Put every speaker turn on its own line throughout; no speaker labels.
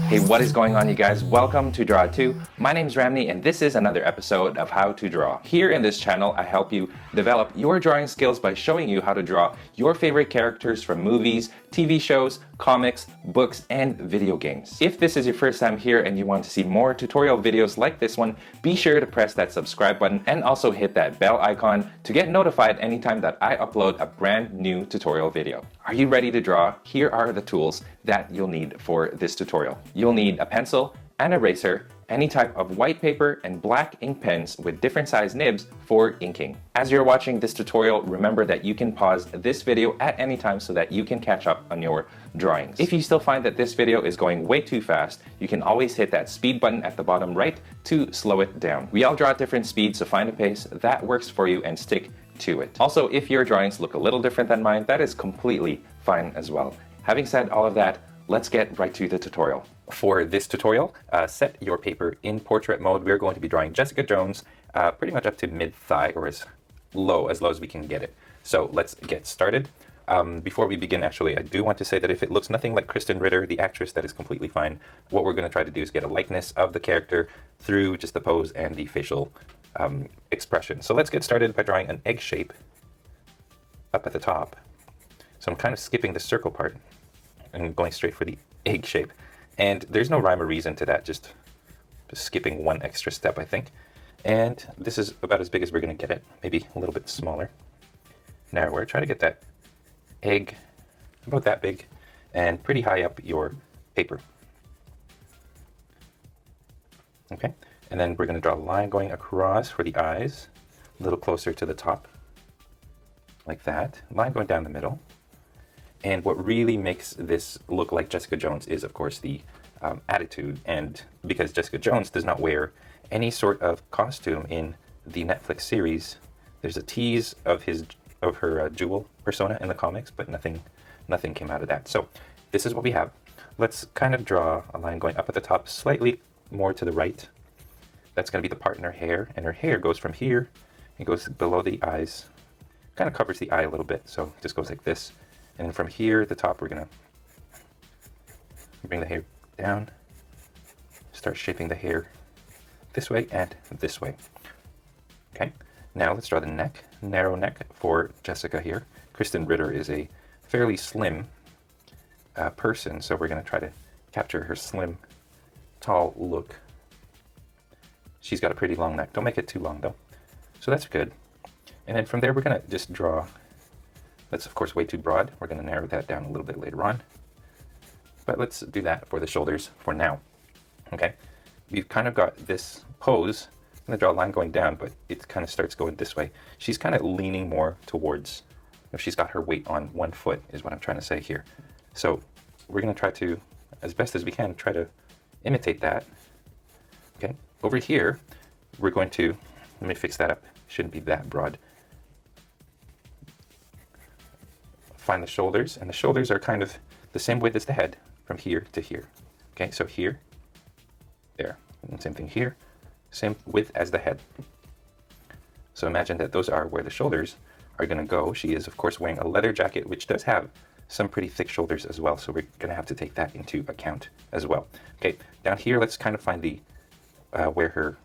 Hey, what is going on, you guys? Welcome to Draw 2. My name's Ramney, and this is another episode of How to Draw. Here in this channel, I help you develop your drawing skills by showing you how to draw your favorite characters from movies, TV shows, comics, books, and video games. If this is your first time here and you want to see more tutorial videos like this one, be sure to press that subscribe button and also hit that bell icon to get notified anytime that I upload a brand new tutorial video. Are you ready to draw? Here are the tools that you'll need for this tutorial. You'll need a pencil, an eraser, any type of white paper, and black ink pens with different size nibs for inking. As you're watching this tutorial, remember that you can pause this video at any time so that you can catch up on your drawings. If you still find that this video is going way too fast, you can always hit that speed button at the bottom right to slow it down. We all draw at different speeds, so find a pace that works for you and stick to it. Also, if your drawings look a little different than mine, that is completely fine as well. Having said all of that, let's get right to the tutorial. For this tutorial, set your paper in portrait mode. We're going to be drawing Jessica Jones pretty much up to mid-thigh, or as low as we can get it. So let's get started. Before we begin, actually, I do want to say that if it looks nothing like Kristen Ritter, the actress, that is completely fine. What we're going to try to do is get a likeness of the character through just the pose and the facial expression. So let's get started by drawing an egg shape up at the top. So I'm kind of skipping the circle part and going straight for the egg shape. And there's no rhyme or reason to that, just skipping one extra step, I think. And this is about as big as we're going to get it, maybe a little bit smaller. Narrower. Try to get that egg about that big and pretty high up your paper. Okay, and then we're going to draw a line going across for the eyes, a little closer to the top, like that. Line going down the middle. And what really makes this look like Jessica Jones is, of course, the attitude. And because Jessica Jones does not wear any sort of costume in the Netflix series, there's a tease of her jewel persona in the comics, but nothing came out of that. So this is what we have. Let's kind of draw a line going up at the top, slightly more to the right. That's going to be the part in her hair, and her hair goes from here and goes below the eyes, kind of covers the eye a little bit. So it just goes like this. And then from here at the top, we're going to bring the hair down, start shaping the hair this way and this way. Okay, now let's draw the neck, narrow neck for Jessica here. Kristen Ritter is a fairly slim person, so we're going to try to capture her slim, tall look. She's got a pretty long neck. Don't make it too long, though. So that's good. And then from there, we're going to just draw. That's, of course, way too broad. We're going to narrow that down a little bit later on. But let's do that for the shoulders for now. Okay, we've kind of got this pose. I'm going to draw a line going down, but it kind of starts going this way. She's kind of leaning more towards, she's got her weight on one foot, is what I'm trying to say here. So we're going to try to, as best as we can, try to imitate that. Okay, over here, we're going to, let me fix that up. Shouldn't be that broad. Find the shoulders, and the shoulders are kind of the same width as the head from here to here. Okay, so here, there, and same thing here, same width as the head. So imagine that those are where the shoulders are going to go. She is, of course, wearing a leather jacket, which does have some pretty thick shoulders as well, so we're going to have to take that into account as well. Okay, down here, let's kind of find the where her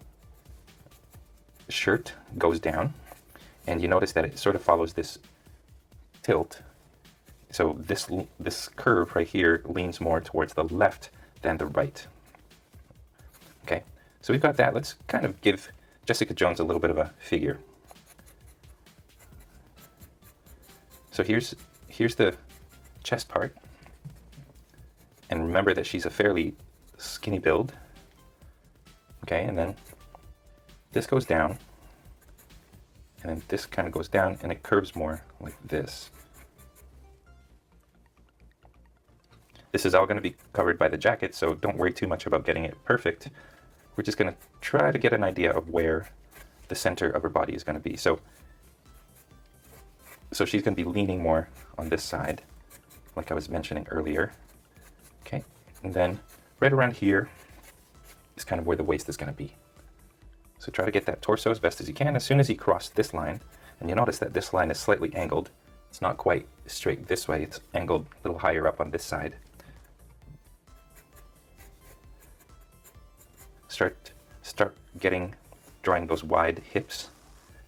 shirt goes down, and you notice that it sort of follows this tilt. So this curve right here leans more towards the left than the right. Okay, so we've got that. Let's kind of give Jessica Jones a little bit of a figure. So here's the chest part. And remember that she's a fairly skinny build. Okay, and then this goes down. And then this kind of goes down, and it curves more like this. This is all going to be covered by the jacket, so don't worry too much about getting it perfect. We're just going to try to get an idea of where the center of her body is going to be. So she's going to be leaning more on this side, like I was mentioning earlier. Okay, and then right around here is kind of where the waist is going to be. So try to get that torso as best as you can. As soon as you cross this line, and you notice that this line is slightly angled, it's not quite straight this way, it's angled a little higher up on this side. start drawing those wide hips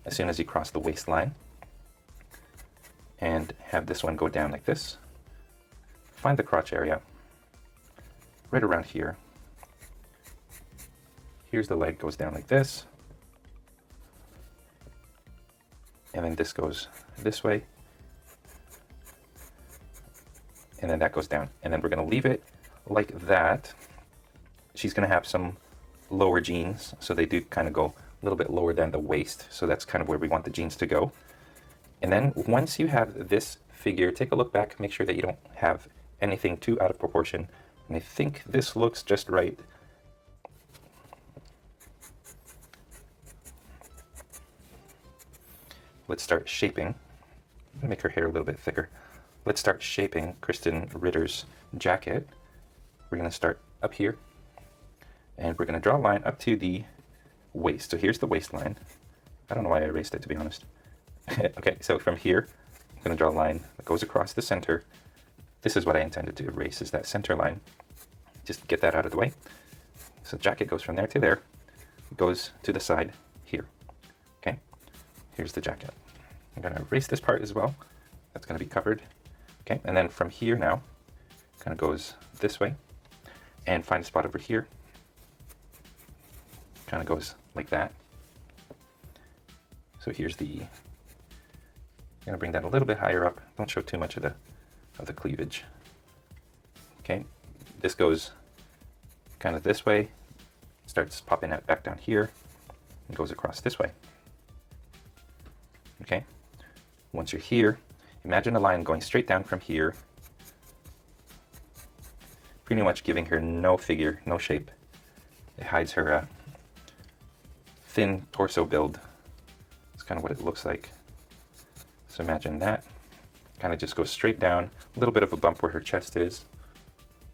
as soon as you cross the waistline, and have this one go down like this. Find the crotch area right around here. Here's the leg, goes down like this, and then this goes this way, and then that goes down, and then we're going to leave it like that. She's going to have some lower jeans, so they do kind of go a little bit lower than the waist, so that's kind of where we want the jeans to go. And then once you have this figure, take a look back, make sure that you don't have anything too out of proportion, and I think this looks just right. Let's start shaping. I'm gonna make her hair a little bit thicker. Let's start shaping Kristen Ritter's jacket. We're gonna start up here, and we're gonna draw a line up to the waist. So here's the waistline. I don't know why I erased it, to be honest. Okay, so from here, I'm gonna draw a line that goes across the center. This is what I intended to erase, is that center line. Just get that out of the way. So jacket goes from there to there, goes to the side here. Okay, here's the jacket. I'm gonna erase this part as well. That's gonna be covered. Okay, and then from here now, kind of goes this way, and find a spot over here. Kind of goes like that. So here's the, I'm gonna bring that a little bit higher up. Don't show too much of the cleavage. Okay, this goes kind of this way, starts popping out back down here, and goes across this way. Okay, once you're here, imagine a line going straight down from here, pretty much giving her no figure, no shape. It hides her thin torso build. It's kind of what it looks like. So imagine that. Kind of just goes straight down, a little bit of a bump where her chest is.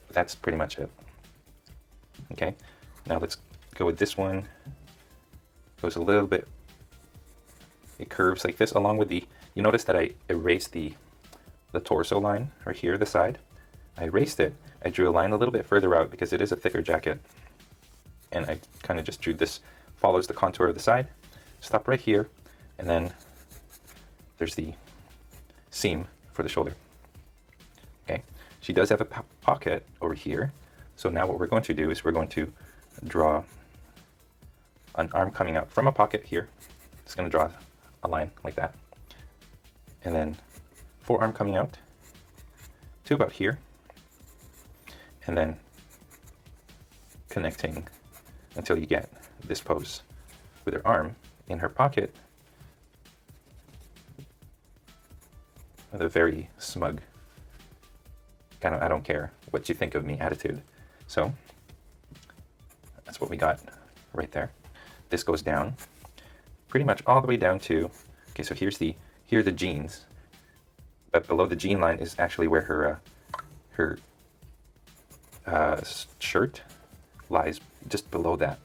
But that's pretty much it. Okay, now let's go with this one. Goes a little bit, it curves like this along with the, you notice that I erased the torso line right here, the side. I erased it. I drew a line a little bit further out because it is a thicker jacket. And I kind of just drew this, follows the contour of the side. Stop right here, and then there's the seam for the shoulder. Okay, she does have a pocket over here. So now what we're going to do is we're going to draw an arm coming out from a pocket here. It's going to draw a line like that. And then forearm coming out to about here. And then connecting until you get this pose with her arm in her pocket with a very smug kind of I don't care what you think of me attitude. So that's what we got right there. This goes down pretty much all the way down to, okay, so here are the jeans, but below the jean line is actually where her shirt lies, just below that.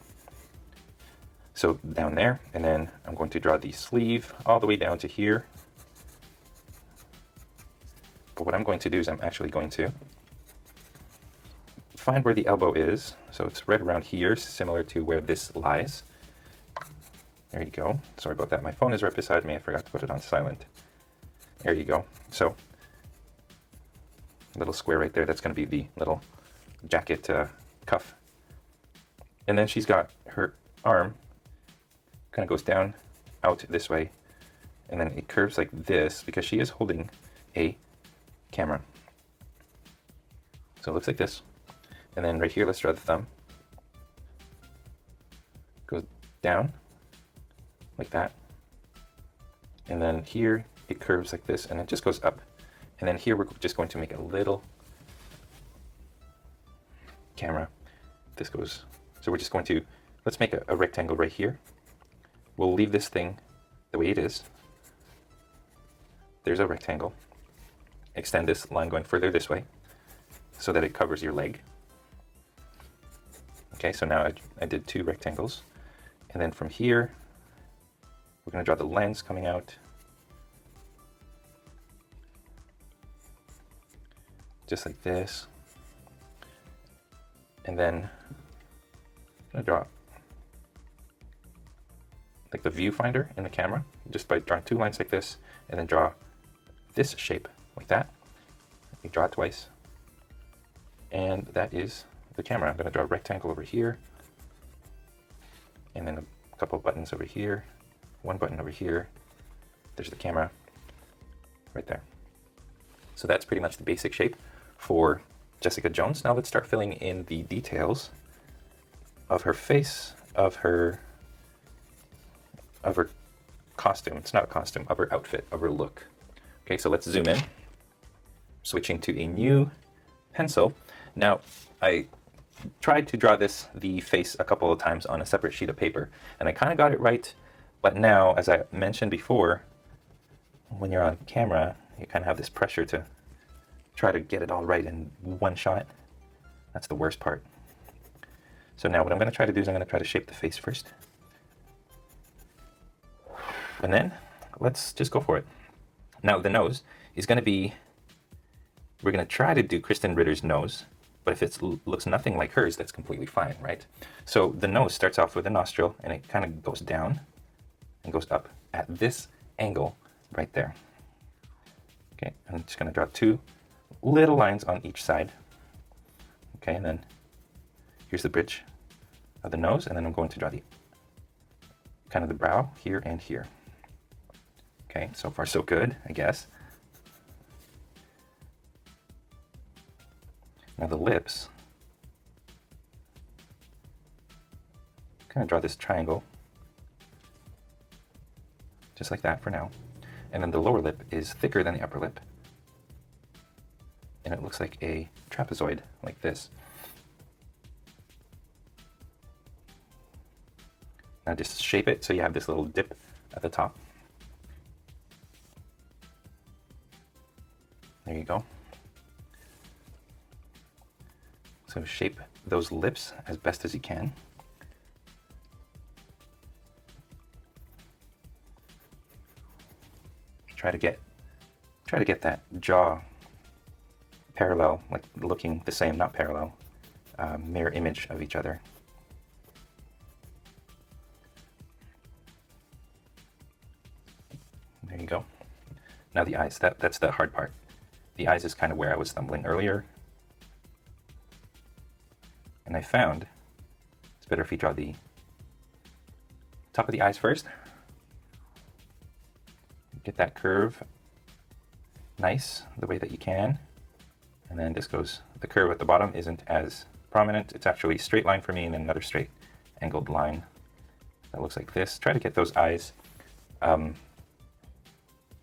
So down there, and then I'm going to draw the sleeve all the way down to here. But what I'm going to do is I'm actually going to find where the elbow is. So it's right around here, similar to where this lies. There you go. Sorry about that. My phone is right beside me. I forgot to put it on silent. There you go. So little square right there, that's going to be the little jacket cuff. And then she's got her arm kind of goes down out this way, and then it curves like this because she is holding a camera. So it looks like this. And then right here, let's draw the thumb. Goes down like that. And then here it curves like this, and it just goes up. And then here we're just going to make a little camera. This goes, so we're just going to, let's make a rectangle right here. We'll leave this thing the way it is. There's a rectangle. Extend this line going further this way so that it covers your leg. Okay, so now I did two rectangles. And then from here, we're going to draw the lens coming out. Just like this. And then I'm going to draw like the viewfinder in the camera, just by drawing 2 lines like this, and then draw this shape like that. You draw it twice, and that is the camera. I'm going to draw a rectangle over here, and then a couple of buttons over here, 1 button over here. There's the camera right there. So that's pretty much the basic shape for Jessica Jones. Now let's start filling in the details of her face, of her costume. It's not a costume, of her outfit, of her look. Okay, so let's zoom in. Switching to a new pencil. Now, I tried to draw the face a couple of times on a separate sheet of paper, and I kind of got it right, but now, as I mentioned before, when you're on camera, you kind of have this pressure to try to get it all right in one shot. That's the worst part. So now what I'm going to try to do is I'm going to try to shape the face first. And then let's just go for it. Now the nose is going to be, we're going to try to do Kristen Ritter's nose, but if it looks nothing like hers, that's completely fine, right? So the nose starts off with a nostril, and it kind of goes down and goes up at this angle right there. Okay, I'm just going to draw 2 little lines on each side. Okay, and then here's the bridge of the nose, and then I'm going to draw the kind of the brow here and here. Okay, so far so good, I guess. Now the lips, kind of draw this triangle, just like that for now. And then the lower lip is thicker than the upper lip, and it looks like a trapezoid, like this. Now just shape it so you have this little dip at the top. There you go. So shape those lips as best as you can. Try to get that jaw parallel, like looking the same, not parallel, mirror image of each other. There you go. Now the eyes, that's the hard part. The eyes is kind of where I was stumbling earlier. And I found it's better if you draw the top of the eyes first. Get that curve nice, the way that you can. And then this goes, the curve at the bottom isn't as prominent. It's actually a straight line for me, and then another straight angled line that looks like this. Try to get those eyes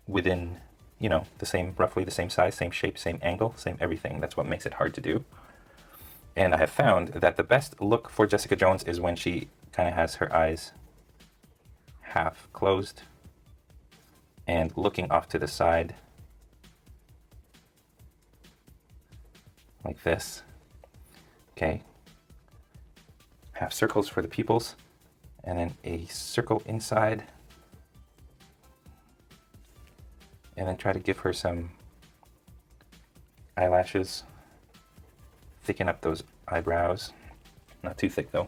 within, you know, the same, roughly the same size, same shape, same angle, same everything. That's what makes it hard to do. And I have found that the best look for Jessica Jones is when she kind of has her eyes half closed and looking off to the side like this. Okay. Half circles for the pupils, and then a circle inside. And then try to give her some eyelashes. Thicken up those eyebrows. Not too thick though.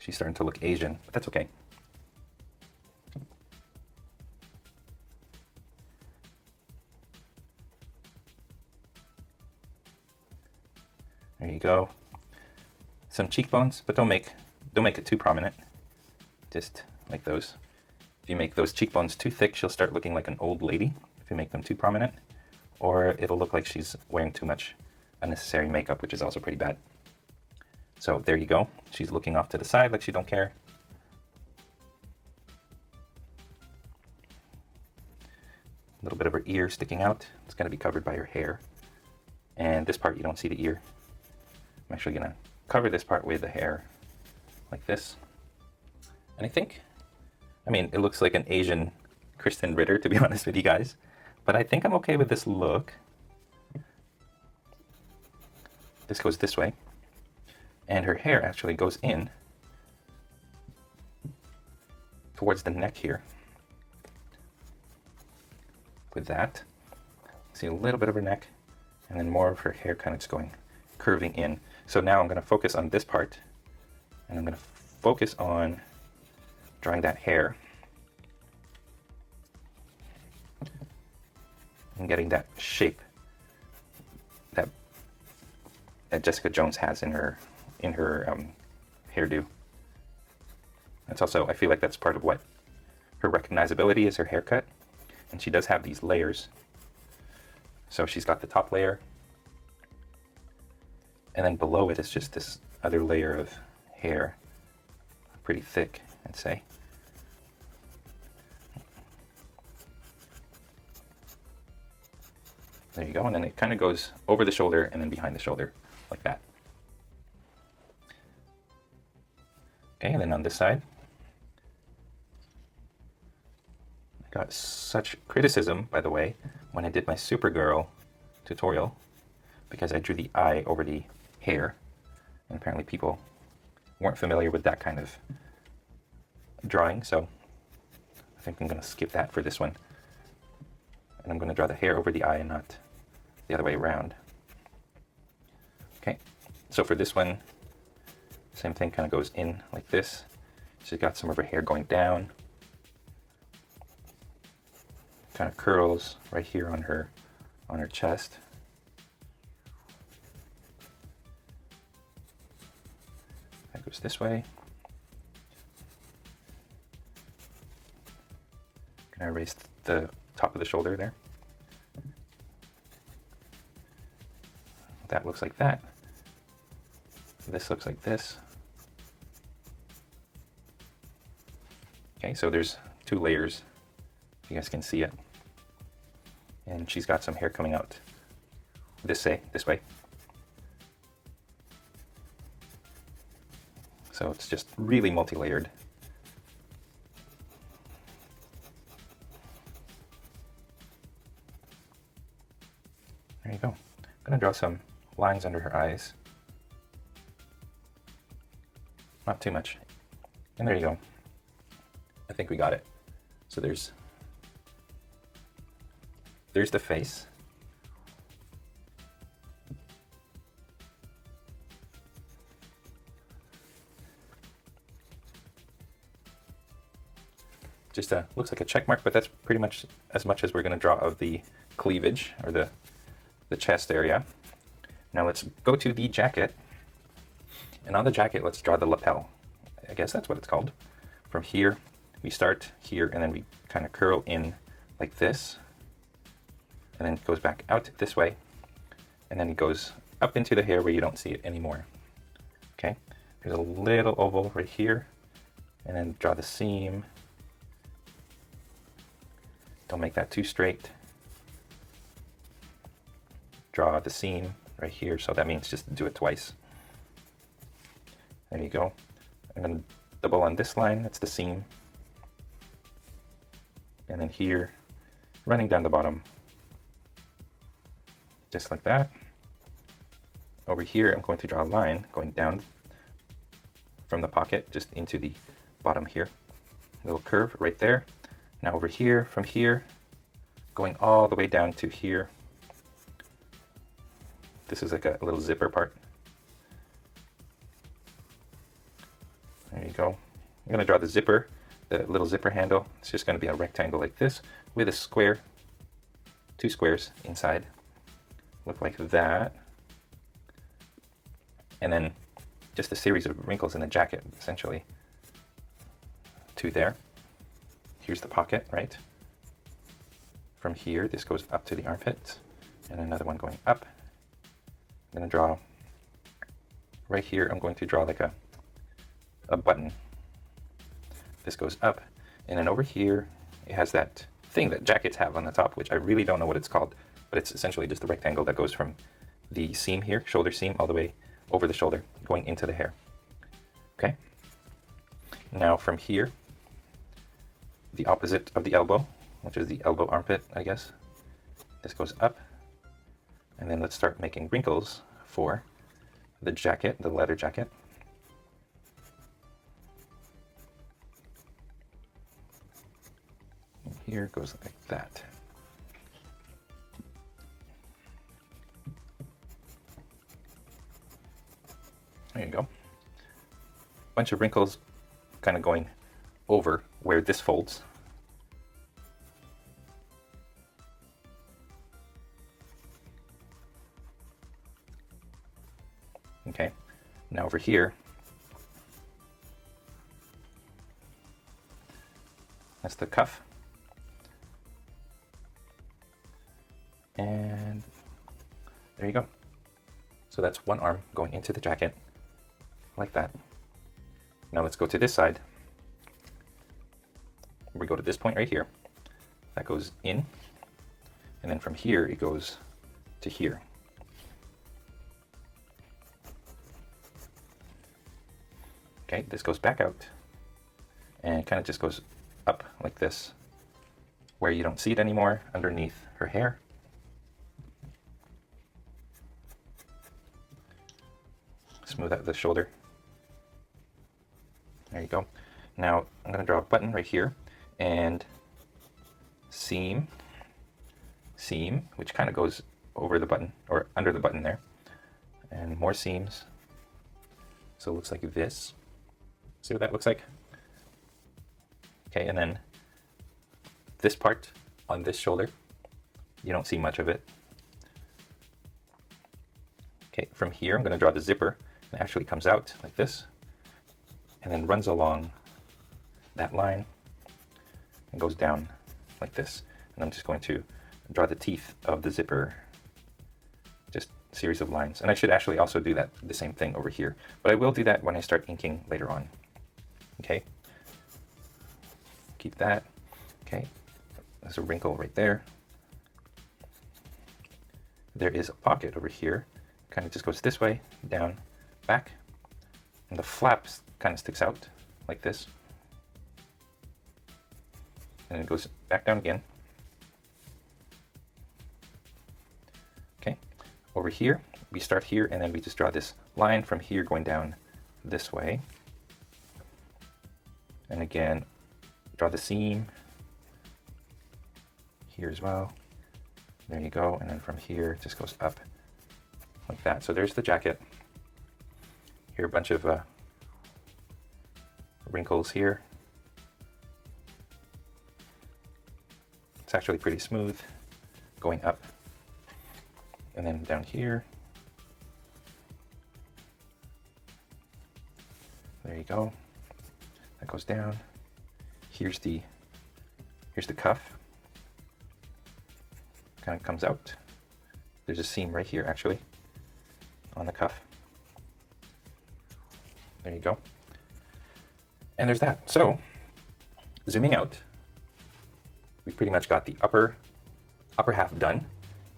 She's starting to look Asian, but that's okay. There you go. Some cheekbones, but don't make it too prominent. Just like those. If you make those cheekbones too thick, she'll start looking like an old lady. If you make them too prominent, or it'll look like she's wearing too much unnecessary makeup, which is also pretty bad. So there you go. She's looking off to the side like she don't care. A little bit of her ear sticking out. It's going to be covered by her hair. And this part, you don't see the ear. I'm actually going to cover this part with the hair like this. And I mean, it looks like an Asian Kristen Ritter, to be honest with you guys. But I think I'm okay with this look. This goes this way. And her hair actually goes in towards the neck here. With that, see a little bit of her neck, and then more of her hair kind of just going, curving in. So now I'm going to focus on this part, and I'm going to focus on drawing that hair and getting that shape that Jessica Jones has in her hairdo. That's also, I feel like that's part of what her recognizability is, her haircut. And she does have these layers. So she's got the top layer, and then below it is just this other layer of hair, pretty thick, I'd say. There you go, and then it kind of goes over the shoulder and then behind the shoulder, like that. Okay, and then on this side, I got such criticism, by the way, when I did my Supergirl tutorial, because I drew the eye over the hair, and apparently people weren't familiar with that kind of drawing, so I think I'm going to skip that for this one. And I'm going to draw the hair over the eye and not the other way around. Okay, so for this one, same thing, kind of goes in like this. She's got some of her hair going down, kind of curls right here on her chest. That goes this way. Can I erase the top of the shoulder there? That looks like that. This looks like this. Okay, so there's two layers. You guys can see it. And she's got some hair coming out this way. So it's just really multi-layered. There you go. I'm going to draw some lines under her eyes. Not too much. And there you go. I think we got it. So there's the face. Just looks like a check mark, but that's pretty much as much as we're going to draw of the cleavage, or the chest area. Now let's go to the jacket. And on the jacket, let's draw the lapel. I guess that's what it's called. From here, we start here, and then we kind of curl in like this. And then it goes back out this way. And then it goes up into the hair where you don't see it anymore. Okay, there's a little oval right here. And then draw the seam. Don't make that too straight. Draw the seam right here, so that means just do it twice. There you go. I'm going to double on this line, that's the seam. And then here, running down the bottom, just like that. Over here, I'm going to draw a line going down from the pocket, just into the bottom here. Little curve right there. Now over here, from here, going all the way down to here. This is like a little zipper part. There you go. I'm going to draw the zipper, the little zipper handle. It's just going to be a rectangle like this with a square, two squares inside. Look like that. And then just a series of wrinkles in the jacket, essentially. Two there. Here's the pocket, right? From here, this goes up to the armpit, and another one going up. I'm going to draw right here. I'm going to draw like a button. This goes up, and then over here, it has that thing that jackets have on the top, which I really don't know what it's called, but it's essentially just a rectangle that goes from the seam here, shoulder seam, all the way over the shoulder, going into the hair. Okay. Now from here, the opposite of the elbow, which is the elbow armpit, I guess. This goes up, and then let's start making wrinkles for the jacket, the leather jacket. And here goes like that. There you go. Bunch of wrinkles kind of going over where this folds. Okay, now over here, that's the cuff. And there you go. So that's one arm going into the jacket, like that. Now let's go to this side. We go to this point right here. That goes in, and then from here it goes to here. Okay, this goes back out, and kind of just goes up like this, where you don't see it anymore, underneath her hair. Smooth out the shoulder. There you go. Now I'm going to draw a button right here, and seam, which kind of goes over the button, or under the button there, and more seams. So it looks like this. See what that looks like? Okay, and then this part on this shoulder, you don't see much of it. Okay, from here I'm going to draw the zipper. It actually comes out like this, and then runs along that line and goes down like this. And I'm just going to draw the teeth of the zipper, just a series of lines. And I should actually also do that, the same thing over here, but I will do that when I start inking later on. Okay, keep that. Okay, there's a wrinkle right there. There is a pocket over here, kind of just goes this way, down, back, and the flaps kind of sticks out like this, and it goes back down again. Okay, over here we start here, and then we just draw this line from here going down this way, and again draw the seam here as well. There you go, and then from here it just goes up like that. So there's the jacket. Here a bunch of wrinkles here. It's actually pretty smooth going up, and then down here. There you go. That goes down. Here's the cuff. Kind of comes out. There's a seam right here actually on the cuff. There you go. And there's that. So zooming out, we pretty much got the upper half done.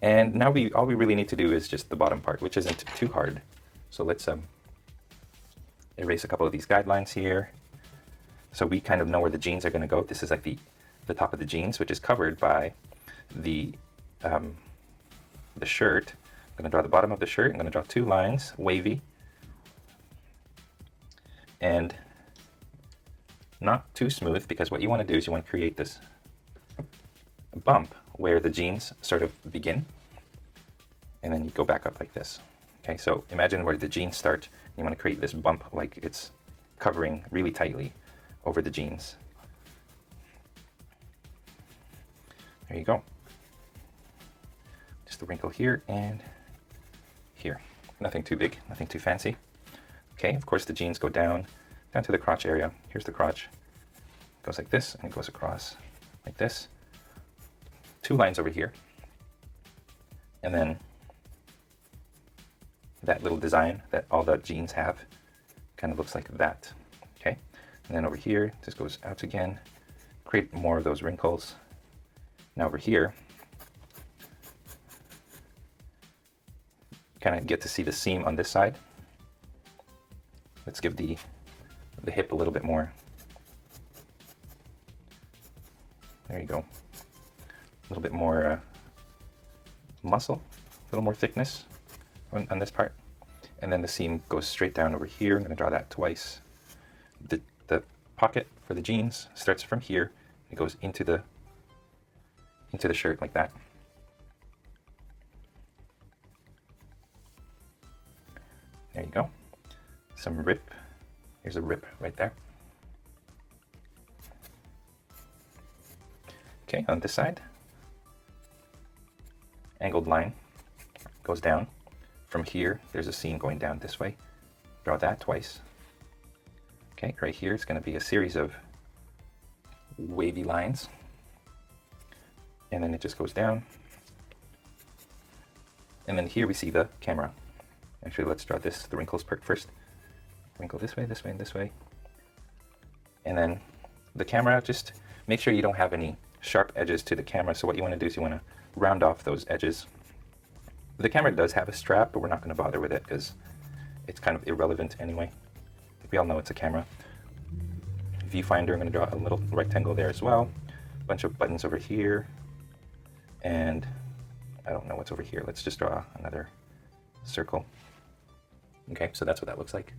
And now all we really need to do is just the bottom part, which isn't too hard. So let's erase a couple of these guidelines here. So we kind of know where the jeans are going to go. This is like the top of the jeans, which is covered by the shirt. I'm going to draw the bottom of the shirt. I'm going to draw two lines, wavy, and not too smooth, because what you want to do is you want to create this bump where the jeans sort of begin, and then you go back up like this. Okay, so imagine where the jeans start. You want to create this bump like it's covering really tightly over the jeans. There you go. Just a wrinkle here and here. Nothing too big, nothing too fancy. Okay, of course the jeans go down to the crotch area. Here's the crotch. It goes like this, and it goes across like this. Two lines over here. And then that little design that all the jeans have kind of looks like that. Okay, and then over here, this goes out again. Create more of those wrinkles. Now over here, kind of get to see the seam on this side. Let's give the hip a little bit more. There you go. A little bit more muscle, a little more thickness on this part. And then the seam goes straight down over here. I'm going to draw that twice. The pocket for the jeans starts from here. It goes into the shirt like that. There you go. Some rip. Here's a rip right there. Okay, on this side, angled line goes down. From here, there's a seam going down this way. Draw that twice. Okay, right here it's going to be a series of wavy lines. And then it just goes down. And then here we see the camera. Actually, let's draw this, the wrinkles part first. Wrinkle this way, this way, and this way. And then the camera, just make sure you don't have any sharp edges to the camera. So what you want to do is you want to round off those edges. The camera does have a strap, but we're not going to bother with it because it's kind of irrelevant anyway. We all know it's a camera. Viewfinder, I'm going to draw a little rectangle there as well. A bunch of buttons over here. And I don't know what's over here. Let's just draw another circle. Okay, so that's what that looks like.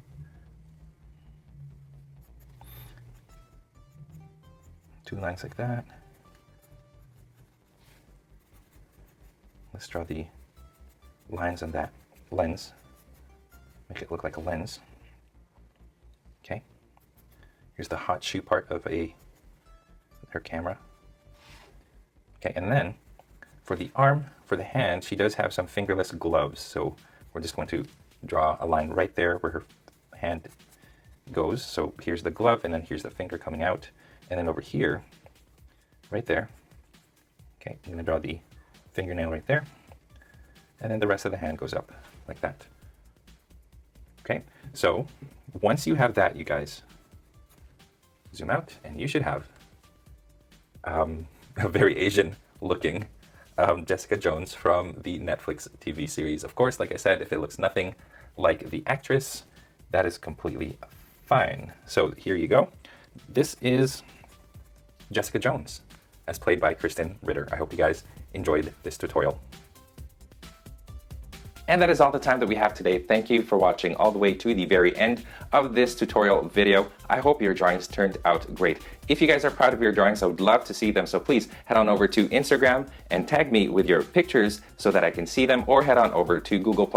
Two lines like that. Let's draw the lines on that lens. Make it look like a lens. Okay. Here's the hot shoe part of her camera. Okay, and then for the arm, for the hand, she does have some fingerless gloves. So we're just going to draw a line right there where her hand goes. So here's the glove, and then here's the finger coming out. And then over here, right there, okay, I'm going to draw the fingernail right there. And then the rest of the hand goes up like that. Okay, so once you have that, you guys, zoom out, and you should have a very Asian looking Jessica Jones from the Netflix TV series. Of course, like I said, if it looks nothing like the actress, that is completely fine. So here you go. This is Jessica Jones, as played by Kristen Ritter. I hope you guys enjoyed this tutorial. And that is all the time that we have today. Thank you for watching all the way to the very end of this tutorial video. I hope your drawings turned out great. If you guys are proud of your drawings, I would love to see them. So please head on over to Instagram and tag me with your pictures so that I can see them, or head on over to Google+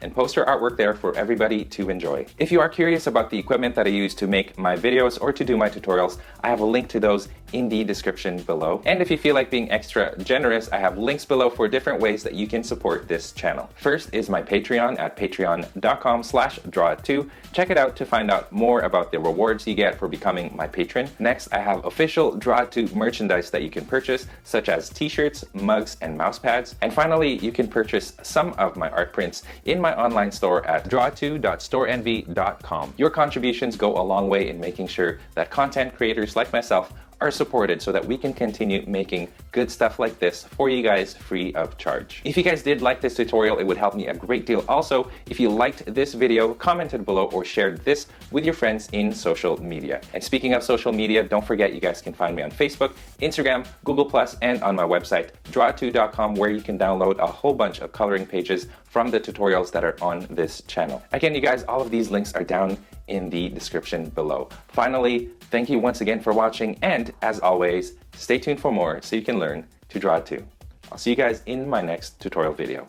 and post your artwork there for everybody to enjoy. If you are curious about the equipment that I use to make my videos or to do my tutorials, I have a link to those in the description below. And if you feel like being extra generous, I have links below for different ways that you can support this channel. First is my Patreon at patreon.com/draw2. Check it out to find out more about the rewards you get for becoming my patron. Next, I have official Draw2 merchandise that you can purchase, such as t-shirts, mugs, and mouse pads. And finally, you can purchase some of my art prints in my online store at draw2.storeenvy.com. Your contributions go a long way in making sure that content creators like myself are supported so that we can continue making good stuff like this for you guys free of charge. If you guys did like this tutorial, it would help me a great deal. Also, if you liked this video, commented below or shared this with your friends in social media. And speaking of social media, don't forget you guys can find me on Facebook, Instagram, Google+, and on my website, draw2.com, where you can download a whole bunch of coloring pages from the tutorials that are on this channel. Again, you guys, all of these links are down in the description below. Finally, thank you once again for watching, and as always, stay tuned for more so you can learn to draw too. I'll see you guys in my next tutorial video.